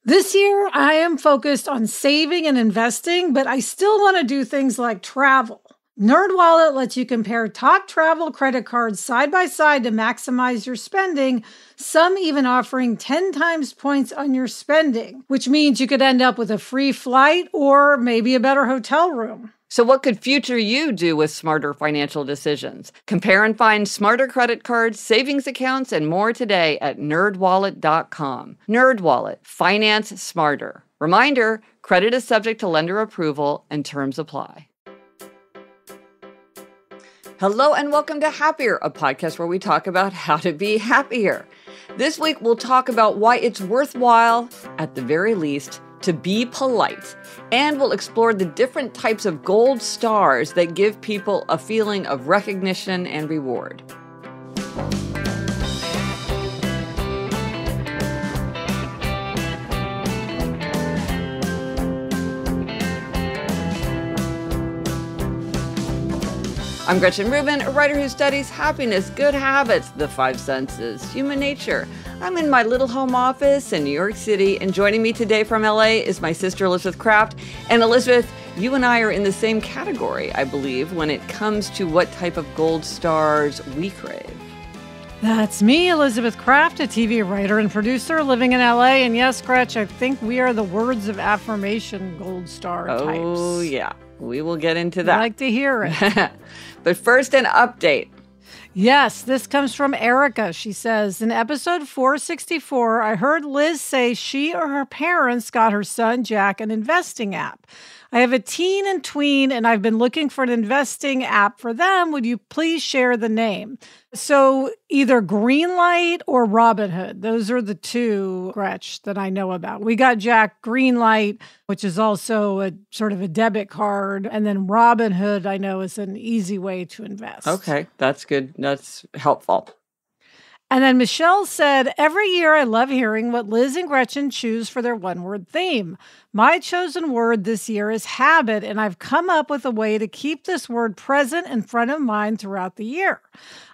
This year, I am focused on saving and investing, but I still want to do things like travel. NerdWallet lets you compare top travel credit cards side by side to maximize your spending, some even offering 10 times points on your spending, which means you could end up with a free flight or maybe a better hotel room. So what could future you do with smarter financial decisions? Compare and find smarter credit cards, savings accounts, and more today at nerdwallet.com. NerdWallet, finance smarter. Reminder, credit is subject to lender approval and terms apply. Hello and welcome to Happier, a podcast where we talk about how to be happier. This week, we'll talk about why it's worthwhile, at the very least, to be polite. And we'll explore the different types of gold stars that give people a feeling of recognition and reward. I'm Gretchen Rubin, a writer who studies happiness, good habits, the five senses, human nature. I'm in my little home office in New York City, and joining me today from LA is my sister Elizabeth Kraft. And Elizabeth, you and I are in the same category, I believe, when it comes to what type of gold stars we crave. That's me, Elizabeth Kraft, a TV writer and producer living in LA. And yes, Gretch, I think we are the words of affirmation gold star types. Oh, yeah. We will get into that. I like to hear it. But first, an update. Yes, this comes from Erica. She says, in episode 464, I heard Liz say she or her parents got her son, Jack, an investing app. I have a teen and tween, and I've been looking for an investing app for them. Would you please share the name? So either Greenlight or Robinhood. Those are the two, Gretch, that I know about. We got Jack Greenlight, which is also a sort of a debit card. And then Robinhood, I know, is an easy way to invest. Okay, that's good. That's helpful. And then Michelle said, every year I love hearing what Liz and Gretchen choose for their one-word theme. My chosen word this year is habit, and I've come up with a way to keep this word present in front of mind throughout the year.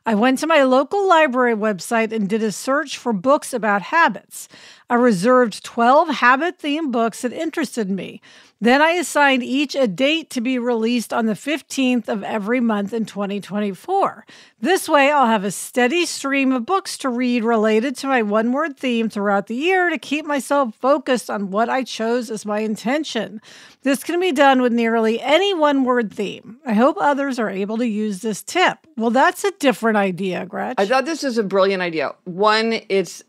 I went to my local library website and did a search for books about habits. I reserved 12 habit-themed books that interested me. Then I assigned each a date to be released on the 15th of every month in 2024. This way, I'll have a steady stream of books to read related to my one-word theme throughout the year to keep myself focused on what I chose as my intention. This can be done with nearly any one-word theme. I hope others are able to use this tip. Well, that's a different idea, Gretch. I thought this was a brilliant idea. One, it's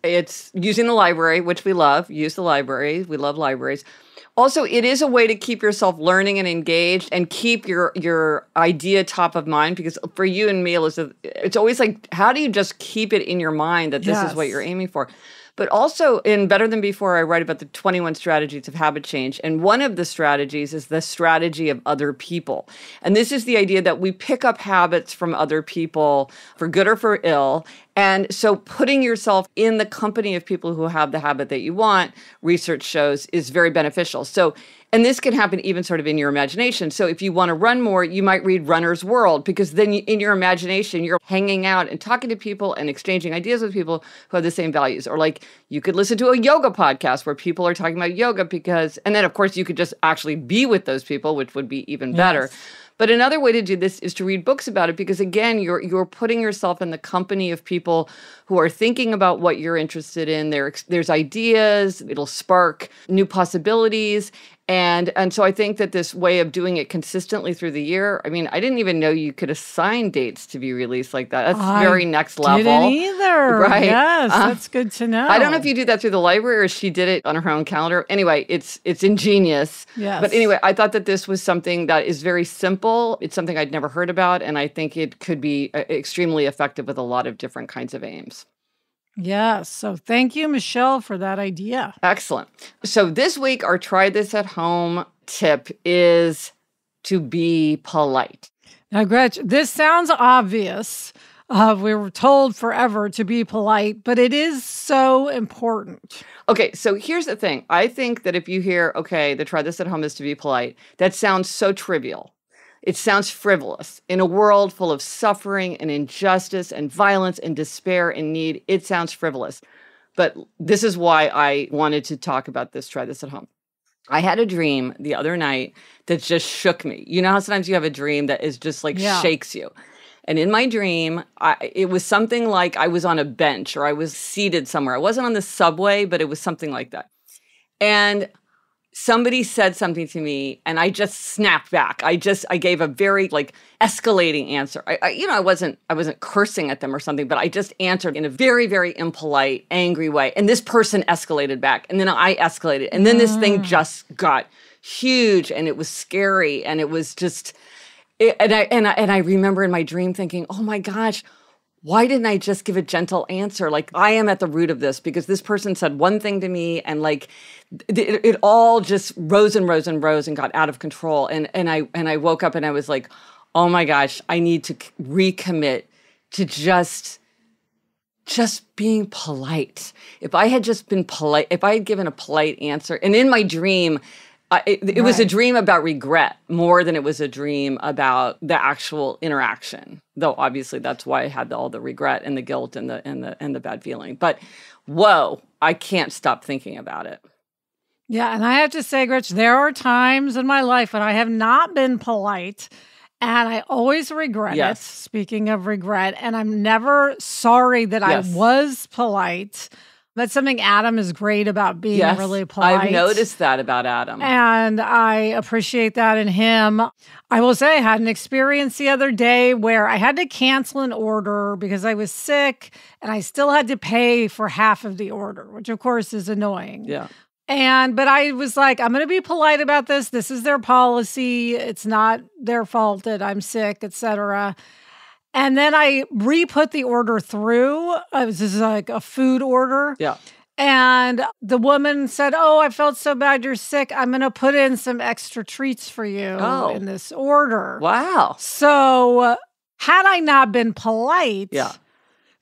using the library, which we love. Use the library. We love libraries. Also, it is a way to keep yourself learning and engaged and keep your idea top of mind, because for you and me, Elizabeth, it's always like, how do you just keep it in your mind that this is what you're aiming for? But also in Better Than Before, I write about the 21 strategies of habit change. And one of the strategies is the strategy of other people. And this is the idea that we pick up habits from other people for good or for ill. And so putting yourself in the company of people who have the habit that you want, research shows, is very beneficial. So, and this can happen even sort of in your imagination. So if you want to run more, you might read Runner's World, because then in your imagination, you're hanging out and talking to people and exchanging ideas with people who have the same values. Or like you could listen to a yoga podcast where people are talking about yoga and then of course you could just actually be with those people, which would be even better. Yes. But another way to do this is to read books about it, because again, you're putting yourself in the company of people who are thinking about what you're interested in. There's ideas, it'll spark new possibilities. And so I think that this way of doing it consistently through the year, I mean, I didn't even know you could assign dates to be released like that. That's very next level. Didn't either. Right? Yes, that's good to know. I don't know if you do that through the library or she did it on her own calendar. Anyway, it's ingenious. Yes. But anyway, I thought that this was something that is very simple. It's something I'd never heard about, and I think it could be extremely effective with a lot of different kinds of aims. Yes. So thank you, Michelle, for that idea. Excellent. So this week, our try this at home tip is to be polite. Now, Gretch, this sounds obvious. We were told forever to be polite, but it is so important. Okay, so here's the thing. I think that if you hear, okay, the try this at home is to be polite, that sounds so trivial. It sounds frivolous. In a world full of suffering and injustice and violence and despair and need, it sounds frivolous. But this is why I wanted to talk about this. Try this at home. I had a dream the other night that just shook me. You know how sometimes you have a dream that is just like shakes you. And in my dream, it was something like I was on a bench or I was seated somewhere. I wasn't on the subway, but it was something like that. And somebody said something to me and I just snapped back. I gave a very like escalating answer. I wasn't cursing at them or something, but I just answered in a very, very impolite, angry way. And this person escalated back. And then I escalated. And then this thing just got huge and it was scary. And it was just, and I remember in my dream thinking, oh my gosh, why didn't I just give a gentle answer? Like, I am at the root of this because this person said one thing to me and like it all just rose and rose and rose and got out of control. And I woke up and I was like, oh my gosh, I need to recommit to just being polite. If I had just been polite, if I had given a polite answer, and in my dream, it was a dream about regret more than it was a dream about the actual interaction. Though obviously that's why I had all the regret and the guilt and the bad feeling. But whoa, I can't stop thinking about it. Yeah, and I have to say, Gretch, there are times in my life when I have not been polite, and I always regret it. Speaking of regret, and I'm never sorry that I was polite. That's something Adam is great about, being really polite. I've noticed that about Adam. And I appreciate that in him. I will say I had an experience the other day where I had to cancel an order because I was sick and I still had to pay for half of the order, which of course is annoying. Yeah. But I was like, I'm going to be polite about this. This is their policy. It's not their fault that I'm sick, etc. And then I re-put the order through. This is like a food order. Yeah. And the woman said, oh, I felt so bad you're sick. I'm going to put in some extra treats for you in this order. Wow. So had I not been polite,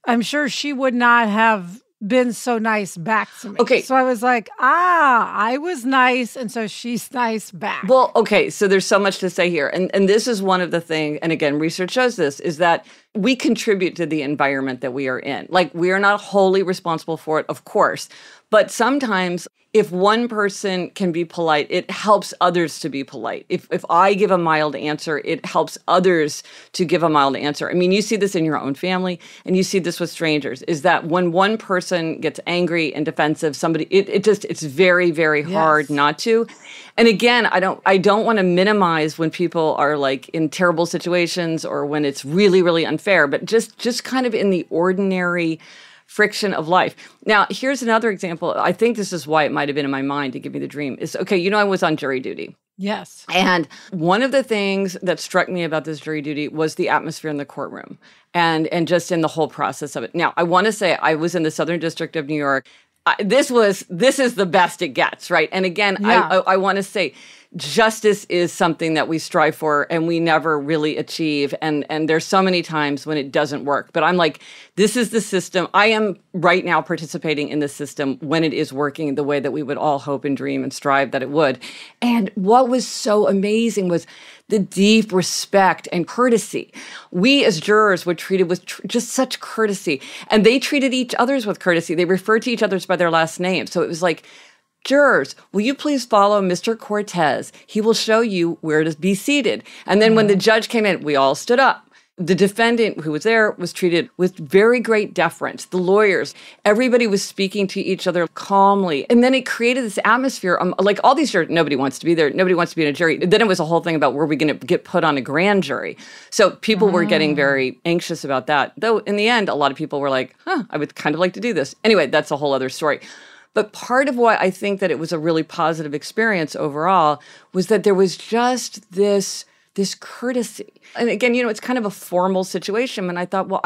I'm sure she would not have been so nice back to me. Okay. So I was like, I was nice, and so she's nice back. Well, okay, so there's so much to say here. And this is one of the things, and again, research shows this, is that we contribute to the environment that we are in. Like, we are not wholly responsible for it, of course. But sometimes if one person can be polite, it helps others to be polite. If I give a mild answer, it helps others to give a mild answer. I mean, you see this in your own family, and you see this with strangers, is that when one person gets angry and defensive, it's very, very hard not to. And again, I don't want to minimize when people are like in terrible situations or when it's really, really unfair, but just kind of in the ordinary friction of life. Now, here's another example. I think this is why it might have been in my mind to give me the dream. Is, okay, I was on jury duty. Yes. And one of the things that struck me about this jury duty was the atmosphere in the courtroom and just in the whole process of it. Now, I want to say I was in the Southern District of New York. This is the best it gets, right? And again, I want to say justice is something that we strive for and we never really achieve. And there's so many times when it doesn't work. But I'm like, this is the system. I am right now participating in the system when it is working the way that we would all hope and dream and strive that it would. And what was so amazing was the deep respect and courtesy. We as jurors were treated with just such courtesy. And they treated each other's with courtesy. They referred to each other's by their last name. So it was like, jurors, will you please follow Mr. Cortez? He will show you where to be seated. And then when the judge came in, we all stood up. The defendant who was there was treated with very great deference. The lawyers, everybody was speaking to each other calmly. And then it created this atmosphere. Like all these jurors, nobody wants to be there. Nobody wants to be in a jury. Then it was a whole thing about were we going to get put on a grand jury? So people were getting very anxious about that. Though in the end, a lot of people were like, I would kind of like to do this. Anyway, that's a whole other story. But part of why I think that it was a really positive experience overall was that there was just this courtesy. And again, it's kind of a formal situation. And I thought, well,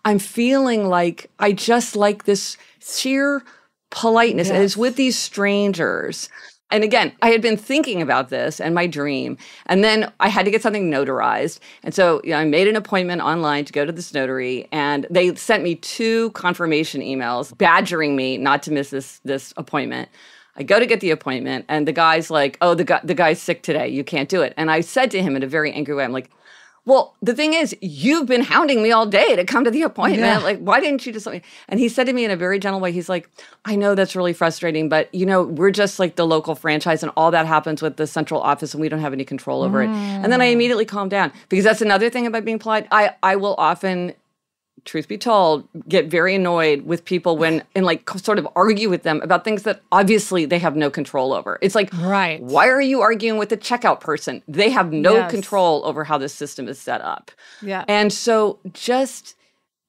I'm feeling like I just like this sheer politeness. And it's with these strangers. And again, I had been thinking about this and my dream, and then I had to get something notarized. And so I made an appointment online to go to this notary, and they sent me 2 confirmation emails badgering me not to miss this appointment. I go to get the appointment, and the guy's like, oh, the guy's sick today. You can't do it. And I said to him in a very angry way, I'm like, well, the thing is, you've been hounding me all day to come to the appointment. Yeah. Like, why didn't you just let me? And he said to me in a very gentle way, he's like, I know that's really frustrating, but we're just like the local franchise and all that happens with the central office and we don't have any control over it. And then I immediately calmed down because that's another thing about being polite. I will often, truth be told, get very annoyed with people and like sort of argue with them about things that obviously they have no control over. It's like, right. Why are you arguing with the checkout person? They have no Yes. control over how this system is set up. Yeah. And so just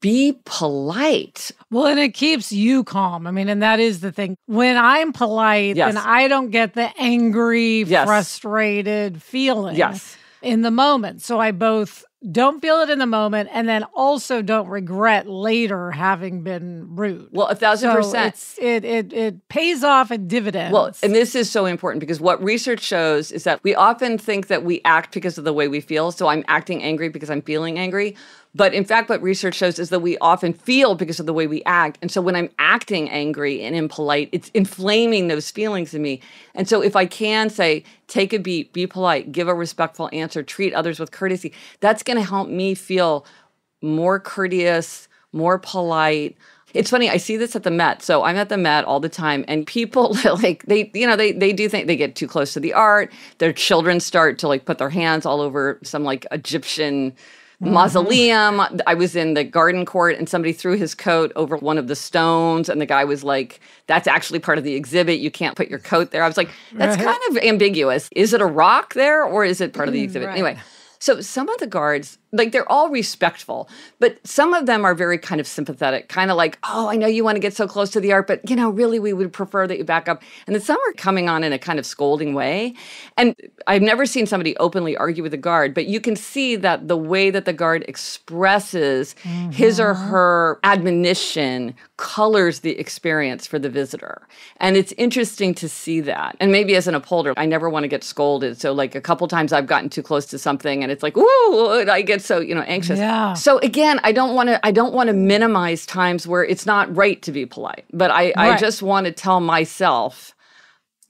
be polite. Well, and it keeps you calm. I mean, and that is the thing. When I'm polite, Yes. then I don't get the angry, Yes. frustrated feeling Yes. in the moment. So I both don't feel it in the moment and then also don't regret later having been rude. Well, 1,000%. So it pays off in dividends. Well, and this is so important because what research shows is that we often think that we act because of the way we feel. So I'm acting angry because I'm feeling angry. But in fact, what research shows is that we often feel because of the way we act. And so when I'm acting angry and impolite, it's inflaming those feelings in me. And so if I can say, take a beat, be polite, give a respectful answer, treat others with courtesy, that's going to help me feel more courteous, more polite. It's funny, I see this at the Met. So I'm at the Met all the time, and people like they do think they get too close to the art. Their children start to like put their hands all over some like Egyptian mausoleum. I was in the garden court and somebody threw his coat over one of the stones and the guy was like, that's actually part of the exhibit. You can't put your coat there. I was like, that's kind of ambiguous. Is it a rock there or is it part of the exhibit? Right. Anyway, so some of the guards, like they're all respectful, but some of them are very kind of sympathetic, kind of like, oh, I know you want to get so close to the art, but really we would prefer that you back up. And then some are coming on in a kind of scolding way. And I've never seen somebody openly argue with a guard, but you can see that the way that the guard expresses his or her admonition colors the experience for the visitor. And it's interesting to see that. And maybe as an upholder, I never want to get scolded. So like a couple times I've gotten too close to something and it's like, woo, I get so, anxious. Yeah. So again, I don't want to minimize times where it's not right to be polite, but I just want to tell myself,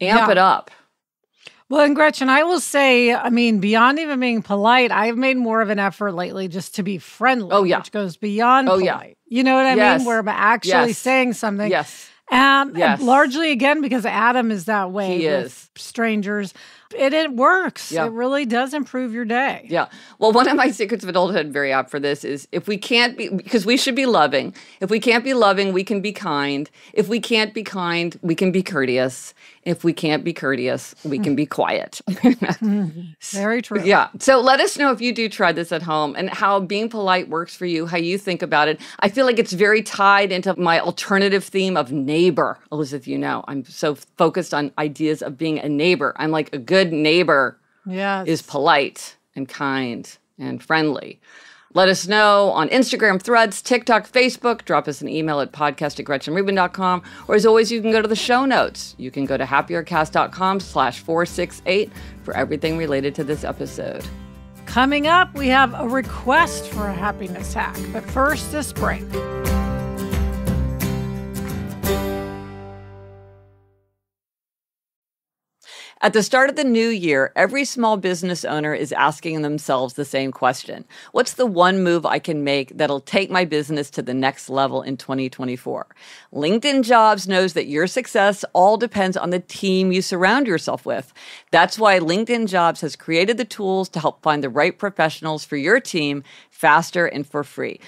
amp it up. Well, and Gretchen, I will say, I mean, beyond even being polite, I've made more of an effort lately just to be friendly. Oh, yeah. Which goes beyond polite. Yeah. You know what I Yes. mean? Where I'm actually saying something. Yes. And largely, again, because Adam is that way He with is. strangers. It works. Yeah. It really does improve your day. Yeah. Well, one of my secrets of adulthood, very apt for this, is if we can't be, because we should be loving. If we can't be loving, we can be kind. If we can't be kind, we can be courteous. If we can't be courteous, we can be quiet. Very true. Yeah. So let us know if you do try this at home and how being polite works for you, how you think about it. I feel like it's very tied into my alternative theme of neighbor. Elizabeth, I'm so focused on ideas of being a neighbor. I'm like a good neighbor is polite and kind and friendly. Let us know on Instagram, Threads, TikTok, Facebook. Drop us an email at podcast@gretchenrubin.com. Or as always, you can go to the show notes. You can go to happiercast.com/468 for everything related to this episode. Coming up, we have a request for a happiness hack. But first, this break. At the start of the new year, every small business owner is asking themselves the same question. What's the one move I can make that'll take my business to the next level in 2024? LinkedIn Jobs knows that your success all depends on the team you surround yourself with. That's why LinkedIn Jobs has created the tools to help find the right professionals for your team faster and for free.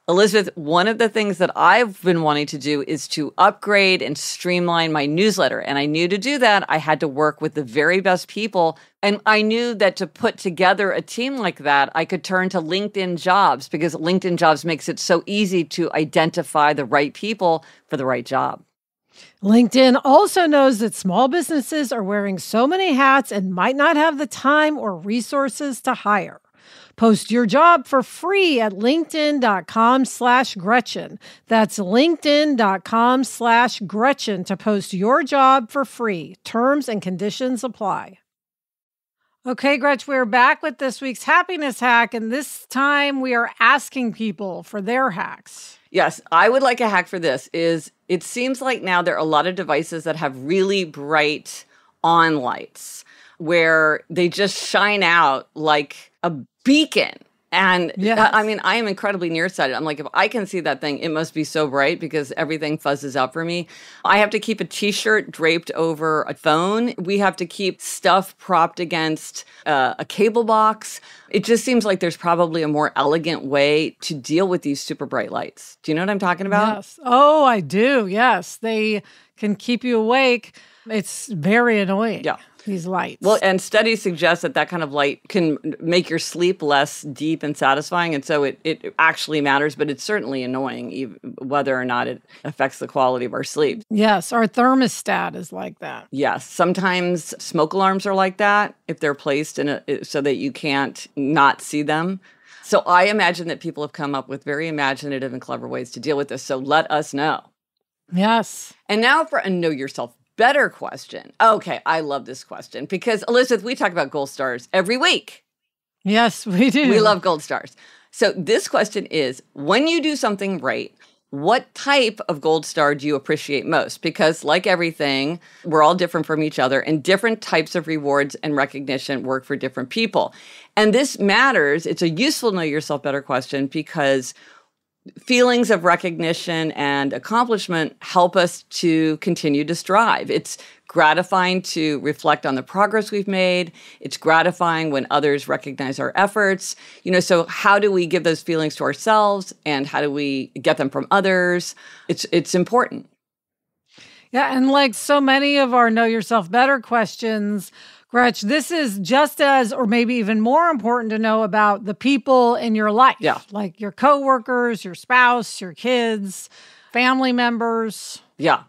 Elizabeth, one of the things that I've been wanting to do is to upgrade and streamline my newsletter. And I knew to do that, I had to work with the very best people. And I knew that to put together a team like that, I could turn to LinkedIn Jobs because LinkedIn Jobs makes it so easy to identify the right people for the right job. LinkedIn also knows that small businesses are wearing so many hats and might not have the time or resources to hire. Post your job for free at linkedin.com/Gretchen. That's linkedin.com/Gretchen to post your job for free. Terms and conditions apply. Okay, Gretch, we're back with this week's happiness hack, and this time we are asking people for their hacks. Yes, I would like a hack for this. It seems like now there are a lot of devices that have really bright on lights where they just shine out like a beacon. And Yes. I mean, I am incredibly nearsighted. I'm like, if I can see that thing, it must be so bright because everything fuzzes out for me. I have to keep a t-shirt draped over a phone. We have to keep stuff propped against a cable box. It just seems like there's probably a more elegant way to deal with these super bright lights. Do you know what I'm talking about? Yes. Oh, I do. Yes. They can keep you awake. It's very annoying. Yeah. These lights. Well, and studies suggest that that kind of light can make your sleep less deep and satisfying. And so it actually matters, but it's certainly annoying whether or not it affects the quality of our sleep. Yes, our thermostat is like that. Yes. Sometimes smoke alarms are like that if they're placed so that you can't not see them. So I imagine that people have come up with very imaginative and clever ways to deal with this. So let us know. Yes. And now for a know yourself better question. Okay, I love this question because, Elizabeth, we talk about gold stars every week. Yes, we do. We love gold stars. So this question is, when you do something right, what type of gold star do you appreciate most? Because like everything, we're all different from each other, and different types of rewards and recognition work for different people. And this matters. It's a useful know yourself better question because feelings of recognition and accomplishment help us to continue to strive. It's gratifying to reflect on the progress we've made. It's gratifying when others recognize our efforts. So how do we give those feelings to ourselves and how do we get them from others? It's important. Yeah, and like so many of our Know Yourself Better questions, Gretch, this is just as, or maybe even more important to know about the people in your life. Yeah. Like your coworkers, your spouse, your kids, family members. Yeah.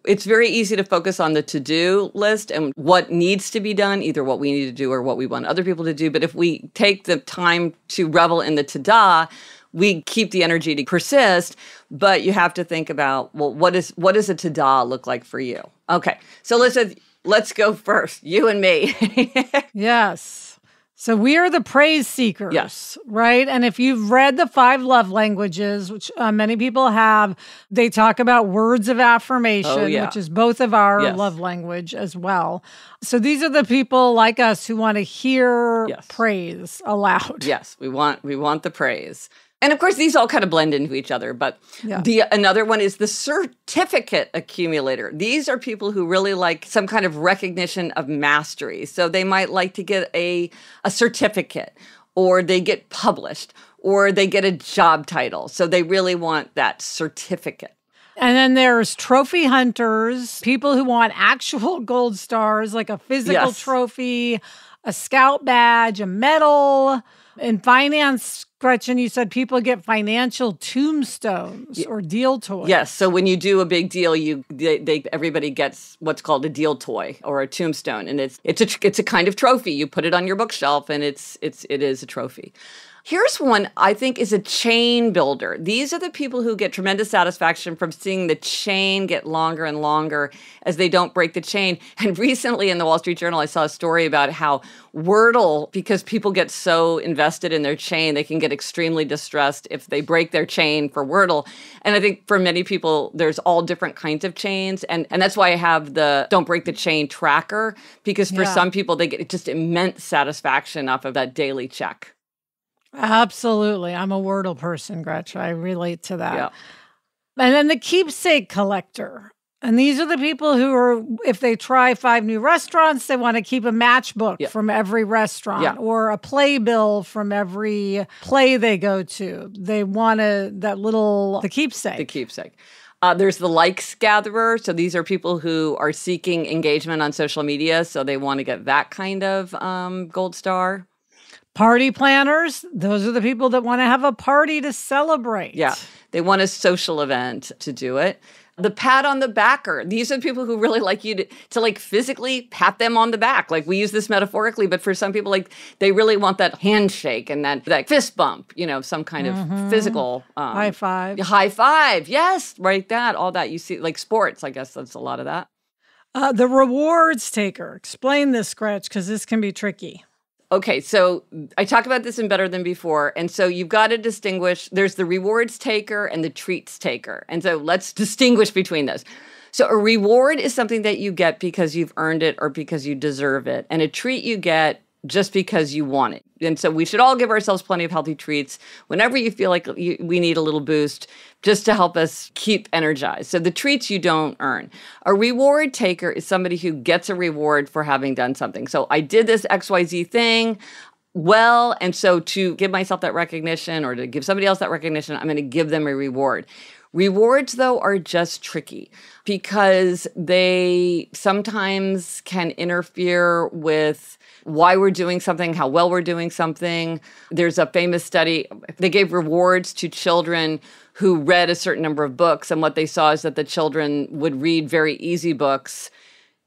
It's very easy to focus on the to-do list and what needs to be done, either what we need to do or what we want other people to do. But if we take the time to revel in the ta-da, we keep the energy to persist. But you have to think about, well, what does a ta-da look like for you? Okay. So let's go first, you and me. Yes. So we are the praise seekers, yes, right? And if you've read the 5 love languages, which many people have, they talk about words of affirmation, which is both of our love language as well. So these are the people like us who want to hear praise aloud. Yes, we want the praise. And of course, these all kind of blend into each other. But another one is the certificate accumulator. These are people who really like some kind of recognition of mastery. So they might like to get a certificate, or they get published, or they get a job title. So they really want that certificate. And then there's trophy hunters, people who want actual gold stars, like a physical trophy, a scout badge, a medal. In finance, Gretchen, you said people get financial tombstones or deal toys. Yes. So when you do a big deal, everybody gets what's called a deal toy or a tombstone, and it's a kind of trophy. You put it on your bookshelf, and it is a trophy. Here's one I think is a chain builder. These are the people who get tremendous satisfaction from seeing the chain get longer and longer as they don't break the chain. And recently in the Wall Street Journal, I saw a story about how Wordle, because people get so invested in their chain, they can get extremely distressed if they break their chain for Wordle. And I think for many people, there's all different kinds of chains. And that's why I have the Don't Break the Chain tracker, because for some people, they get just immense satisfaction off of that daily check. Absolutely. I'm a Wordle person, Gretchen. I relate to that. Yeah. And then the keepsake collector. And these are the people who are, if they try 5 new restaurants, they want to keep a matchbook from every restaurant or a playbill from every play they go to. They want the keepsake. The keepsake. There's the likes gatherer. So these are people who are seeking engagement on social media. So they want to get that kind of gold star. Party planners, those are the people that want to have a party to celebrate. Yeah, they want a social event to do it. The pat on the backer, these are the people who really like you to like physically pat them on the back. Like we use this metaphorically, but for some people, like they really want that handshake and that fist bump, some kind of physical. High five. High five, yes, right, all that you see, like sports, I guess that's a lot of that. The rewards taker, explain this, Gretch, because this can be tricky. Okay, so I talk about this in Better Than Before. And so you've got to distinguish, there's the rewards taker and the treats taker. And so let's distinguish between those. So a reward is something that you get because you've earned it or because you deserve it. And a treat you get just because you want it. And so we should all give ourselves plenty of healthy treats whenever you feel like we need a little boost just to help us keep energized. So the treats you don't earn. A reward taker is somebody who gets a reward for having done something. So I did this XYZ thing well, and so to give myself that recognition or to give somebody else that recognition, I'm going to give them a reward. Rewards, though, are just tricky because they sometimes can interfere with why we're doing something, how well we're doing something. There's a famous study. They gave rewards to children who read a certain number of books, and what they saw is that the children would read very easy books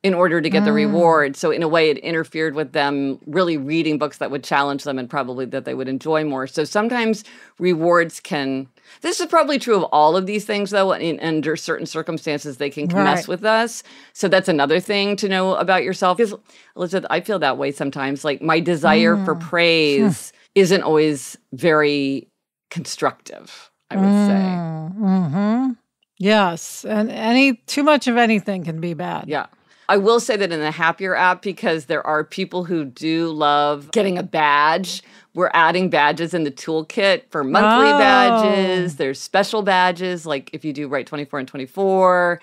in order to get the reward. So in a way, it interfered with them really reading books that would challenge them and probably that they would enjoy more. So sometimes rewards can, this is probably true of all of these things, though, under certain circumstances, they can mess with us. So that's another thing to know about yourself. Because, Elizabeth, I feel that way sometimes. Like my desire for praise isn't always very constructive, I would say. Yes. And too much of anything can be bad. Yeah. I will say that in the Happier app, because there are people who do love getting a badge, we're adding badges in the toolkit for monthly badges. There's special badges, like if you do Write 24 and 24.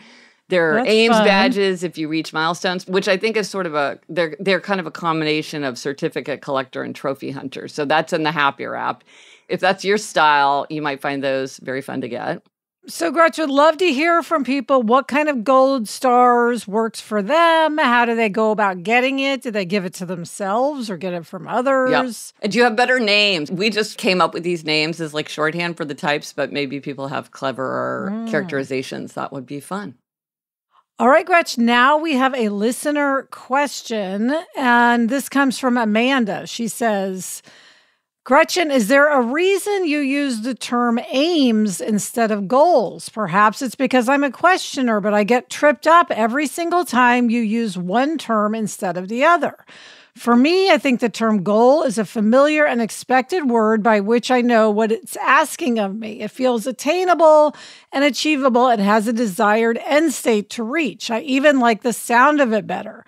There are Ames badges if you reach milestones, which I think is sort of they're kind of a combination of certificate collector and trophy hunter. So that's in the Happier app. If that's your style, you might find those very fun to get. So, Gretch, would love to hear from people what kind of gold stars works for them. How do they go about getting it? Do they give it to themselves or get it from others? Yep. And do you have better names? We just came up with these names as like shorthand for the types, but maybe people have cleverer characterizations. That would be fun. All right, Gretch, now we have a listener question, and this comes from Amanda. She says, Gretchen, is there a reason you use the term aims instead of goals? Perhaps it's because I'm a questioner, but I get tripped up every single time you use one term instead of the other. For me, I think the term goal is a familiar and expected word by which I know what it's asking of me. It feels attainable and achievable and has a desired end state to reach. I even like the sound of it better.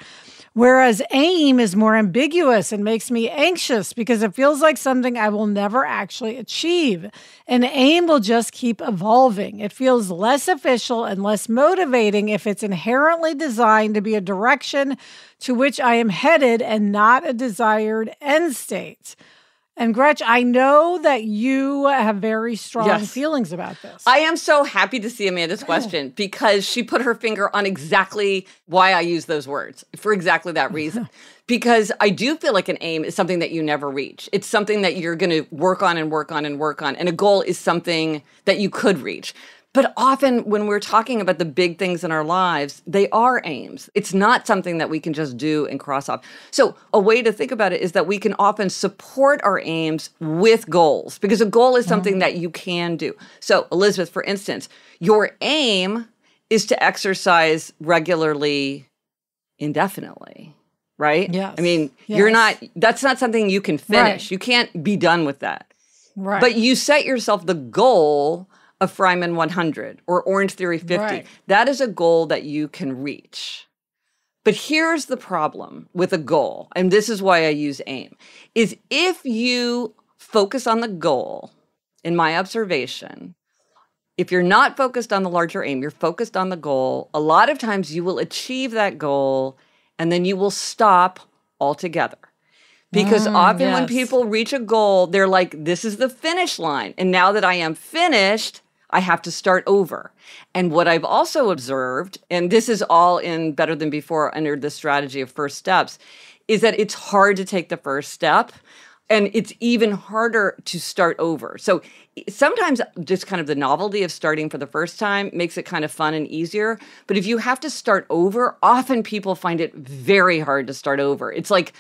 Whereas aim is more ambiguous and makes me anxious because it feels like something I will never actually achieve. An aim will just keep evolving. It feels less official and less motivating if it's inherently designed to be a direction to which I am headed and not a desired end state. And Gretch, I know that you have very strong feelings about this. I am so happy to see Amanda's question because she put her finger on exactly why I use those words, for exactly that reason. Because I do feel like an aim is something that you never reach. It's something that you're going to work on and work on and work on. And a goal is something that you could reach. But often when we're talking about the big things in our lives, they are aims. It's not something that we can just do and cross off. So a way to think about it is that we can often support our aims with goals because a goal is something that you can do. So Elizabeth, for instance, your aim is to exercise regularly, indefinitely, right? Yes. I mean, that's not something you can finish. Right. You can't be done with that. Right. But you set yourself the goal of Fryman 100 or Orange Theory 50. Right. That is a goal that you can reach. But here's the problem with a goal, and this is why I use aim, is if you focus on the goal, in my observation, if you're not focused on the larger aim, you're focused on the goal, a lot of times you will achieve that goal and then you will stop altogether. Because often when people reach a goal, they're like, this is the finish line. And now that I am finished, I have to start over. And what I've also observed, and this is all in Better Than Before under the strategy of first steps, is that it's hard to take the first step. And it's even harder to start over. So sometimes just kind of the novelty of starting for the first time makes it kind of fun and easier. But if you have to start over, often people find it very hard to start over. It's like,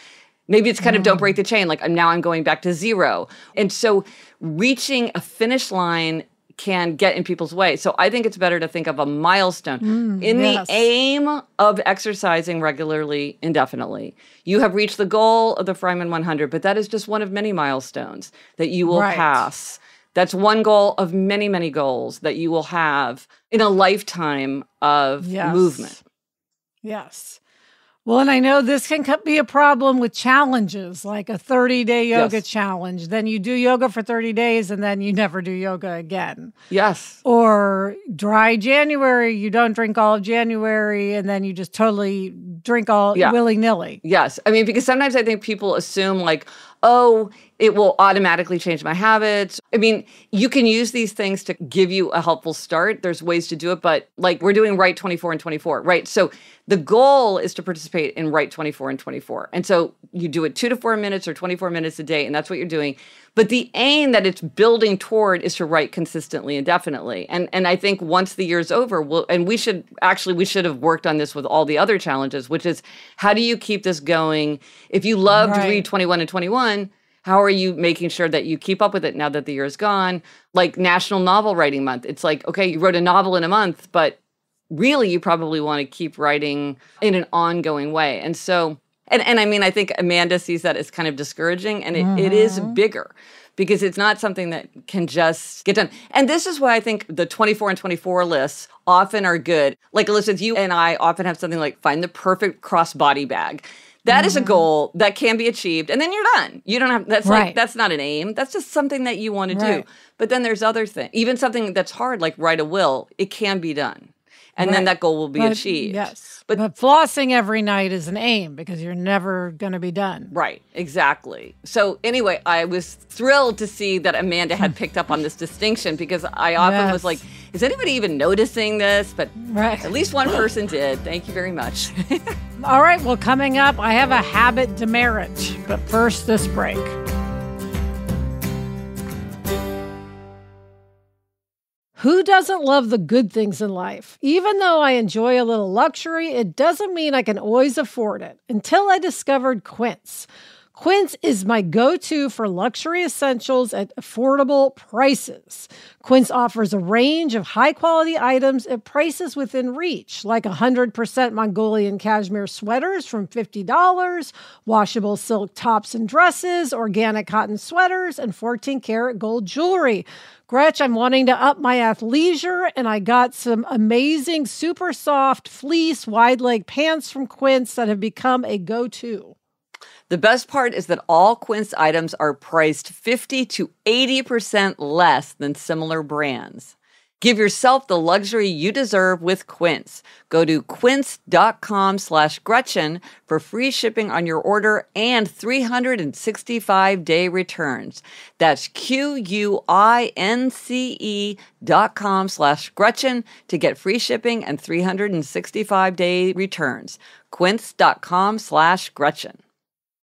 maybe it's kind of don't break the chain, like now I'm going back to zero. And so reaching a finish line can get in people's way. So I think it's better to think of a milestone. The aim of exercising regularly, indefinitely, you have reached the goal of the Fryman 100, but that is just one of many milestones that you will pass. That's one goal of many, many goals that you will have in a lifetime of movement. Yes. Well, and I know this can be a problem with challenges, like a 30-day yoga Yes. challenge. Then you do yoga for 30 days and then you never do yoga again. Yes. Or dry January, you don't drink all of January and then you just totally drink all Yeah. willy-nilly. Yes. I mean, because sometimes I think people assume like, oh, it will automatically change my habits. I mean, you can use these things to give you a helpful start. There's ways to do it, but like we're doing Right 24 and 24, right? So the goal is to participate in Right 24 and 24. And so you do it 2 to 4 minutes or 24 minutes a day, and that's what you're doing. But the aim that it's building toward is to write consistently and definitely. And I think once the year's over, we should have worked on this with all the other challenges, which is how do you keep this going? If you loved Read 21 and 21, how are you making sure that you keep up with it now that the year is gone? Like National Novel Writing Month. It's like, okay, you wrote a novel in a month, but really you probably want to keep writing in an ongoing way. And so, and I mean, I think Amanda sees that as kind of discouraging, and it is bigger because it's not something that can just get done. And this is why I think the 24 and 24 lists often are good. Like Elizabeth, you and I often have something like find the perfect crossbody bag. That is a goal that can be achieved, and then you're done. You don't have, that's not an aim. That's just something that you want to do. But then there's other things, even something that's hard, like write a will, it can be done. And then that goal will be achieved. Yes. But flossing every night is an aim because you're never going to be done. Right. Exactly. So anyway, I was thrilled to see that Amanda had picked up on this distinction because I often was like, is anybody even noticing this? But at least one person did. Thank you very much. All right. Well, coming up, I have a habit demerit. But first, this break. Who doesn't love the good things in life? Even though I enjoy a little luxury, it doesn't mean I can always afford it. Until I discovered Quince. Quince is my go-to for luxury essentials at affordable prices. Quince offers a range of high-quality items at prices within reach, like 100% Mongolian cashmere sweaters from $50, washable silk tops and dresses, organic cotton sweaters, and 14-karat gold jewelry. Gretch, I'm wanting to up my athleisure, and I got some amazing super soft fleece wide leg pants from Quince that have become a go-to. The best part is that all Quince items are priced 50 to 80% less than similar brands. Give yourself the luxury you deserve with Quince. Go to quince.com/Gretchen for free shipping on your order and 365-day returns. That's QUINCE.com/Gretchen to get free shipping and 365-day returns. Quince.com/Gretchen.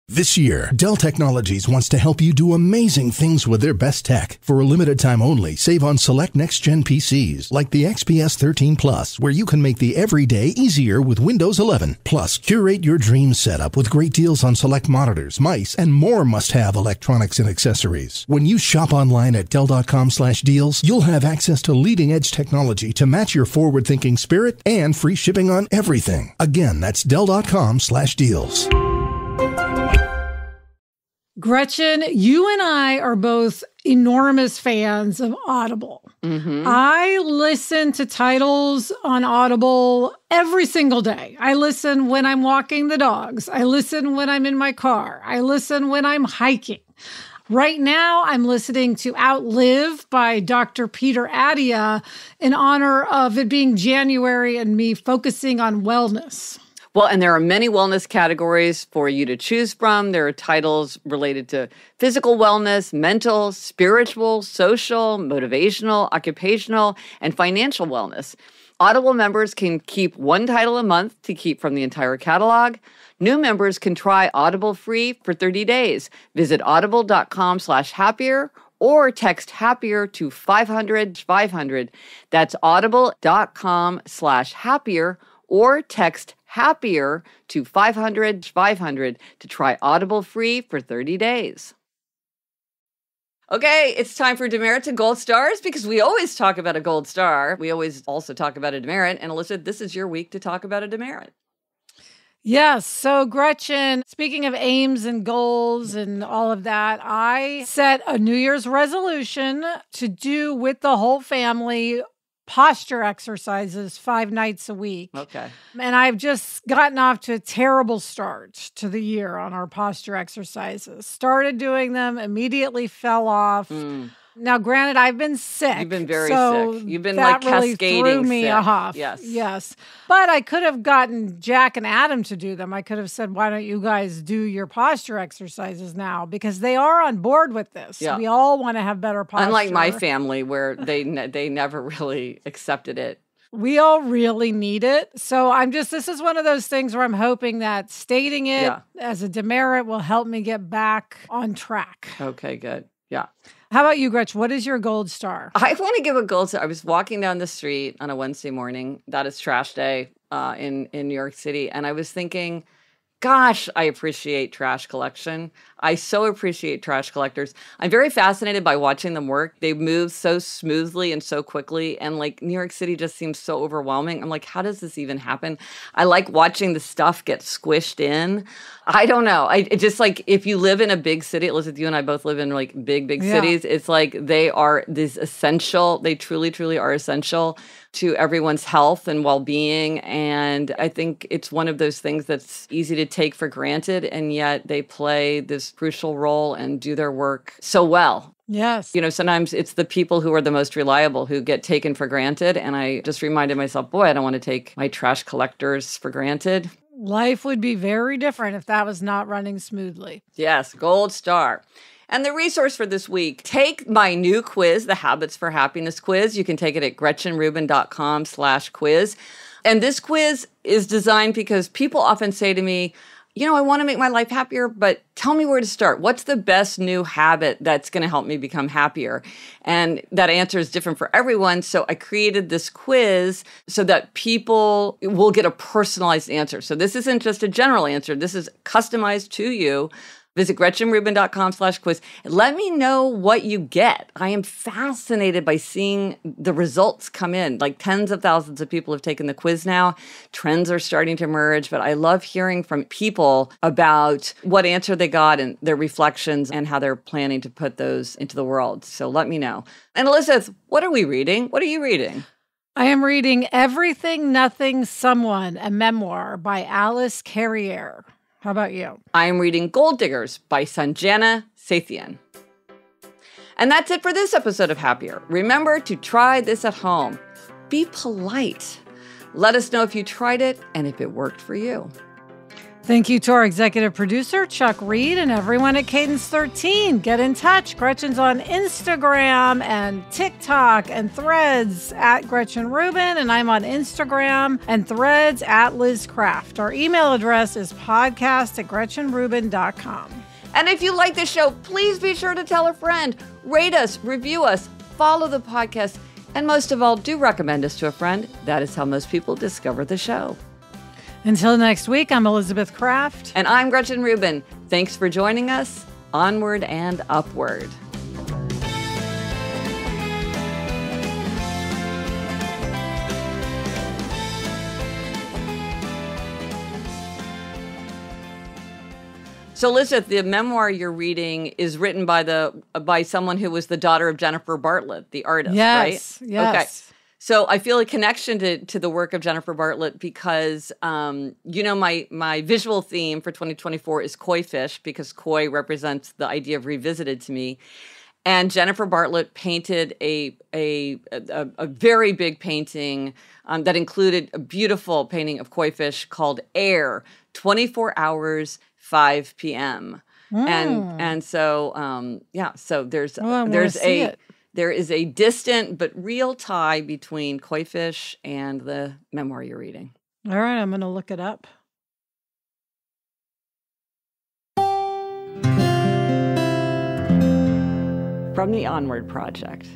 This year, Dell Technologies wants to help you do amazing things with their best tech. For a limited time only, save on select next-gen PCs like the XPS 13 Plus, where you can make the everyday easier with Windows 11. Plus, curate your dream setup with great deals on select monitors, mice, and more must-have electronics and accessories. When you shop online at Dell.com/deals, you'll have access to leading-edge technology to match your forward-thinking spirit and free shipping on everything. Again, that's Dell.com/deals. Gretchen, you and I are both enormous fans of Audible. I listen to titles on Audible every single day. I listen when I'm walking the dogs. I listen when I'm in my car. I listen when I'm hiking. Right now, I'm listening to Outlive by Dr. Peter Attia in honor of it being January and me focusing on wellness. Well, and there are many wellness categories for you to choose from. There are titles related to physical wellness, mental, spiritual, social, motivational, occupational, and financial wellness. Audible members can keep one title a month to keep from the entire catalog. New members can try Audible free for 30 days. Visit audible.com/happier or text happier to 500-500. That's audible.com/happier or text happier to 500-500 to try Audible free for 30 days. Okay, it's time for demerits and gold stars because we always talk about a gold star. We always also talk about a demerit. And Alyssa, this is your week to talk about a demerit. Yes. So Gretchen, speaking of aims and goals and all of that, I set a New Year's resolution to do with the whole family posture exercises 5 nights a week. Okay. And I've just gotten off to a terrible start to the year on our posture exercises. Started doing them, immediately fell off. Now, granted, I've been sick. You've been very so sick. You've been that like really cascading threw me sick. off. Yes. But I could have gotten Jack and Adam to do them. I could have said, why don't you guys do your posture exercises now? Because they are on board with this. Yeah. We all want to have better posture. Unlike my family, where they never really accepted it. We all really need it. So this is one of those things where I'm hoping that stating it as a demerit will help me get back on track. Okay, good. Yeah. How about you, Gretchen? What is your gold star? I want to give a gold star. I was walking down the street on a Wednesday morning. That is trash day in New York City. And I was thinking, gosh, I appreciate trash collection. I so appreciate trash collectors. I'm very fascinated by watching them work. They move so smoothly and so quickly. And like New York City just seems so overwhelming. I'm like, how does this even happen? I like watching the stuff get squished in. I don't know. It just like, if you live in a big city, Elizabeth, you and I both live in like big cities. It's like they are this essential. They truly, truly are essential to everyone's health and well-being. And I think it's one of those things that's easy to take for granted. And yet they play this crucial role and do their work so well. Yes. Sometimes it's the people who are the most reliable who get taken for granted. And I just reminded myself, boy, I don't want to take my trash collectors for granted. Life would be very different if that was not running smoothly. Yes, gold star. And the resource for this week, take my new quiz, the Habits for Happiness quiz. You can take it at gretchenrubin.com/quiz. And this quiz is designed because people often say to me, I want to make my life happier, but tell me where to start. What's the best new habit that's going to help me become happier? And that answer is different for everyone. So I created this quiz so that people will get a personalized answer. So this isn't just a general answer. This is customized to you. Visit gretchenrubin.com/quiz. Let me know what you get. I am fascinated by seeing the results come in. Like tens of thousands of people have taken the quiz now. Trends are starting to emerge, but I love hearing from people about what answer they got and their reflections and how they're planning to put those into the world. So let me know. And Elizabeth, what are we reading? What are you reading? I am reading Everything, Nothing, Someone, a memoir by Alice Carriere. How about you? I'm reading Gold Diggers by Sanjana Sathian. And that's it for this episode of Happier. Remember to try this at home. Be polite. Let us know if you tried it and if it worked for you. Thank you to our executive producer, Chuck Reed, and everyone at Cadence 13. Get in touch. Gretchen's on Instagram and TikTok and Threads at Gretchen Rubin, and I'm on Instagram and Threads at Liz Craft. Our email address is podcast@GretchenRubin.com. And if you like the show, please be sure to tell a friend. Rate us, review us, follow the podcast, and most of all, do recommend us to a friend. That is how most people discover the show. Until next week, I'm Elizabeth Craft. And I'm Gretchen Rubin. Thanks for joining us. Onward and upward. So, Elizabeth, the memoir you're reading is written by someone who was the daughter of Jennifer Bartlett, the artist, right? Yes. Okay. So I feel a connection to the work of Jennifer Bartlett because, my visual theme for 2024 is koi fish because koi represents the idea of revisited to me. And Jennifer Bartlett painted a very big painting that included a beautiful painting of koi fish called Air, 24 hours, 5 p.m. And so, so there is a distant but real tie between koi fish and the memoir you're reading. All right, I'm going to look it up. From the Onward Project.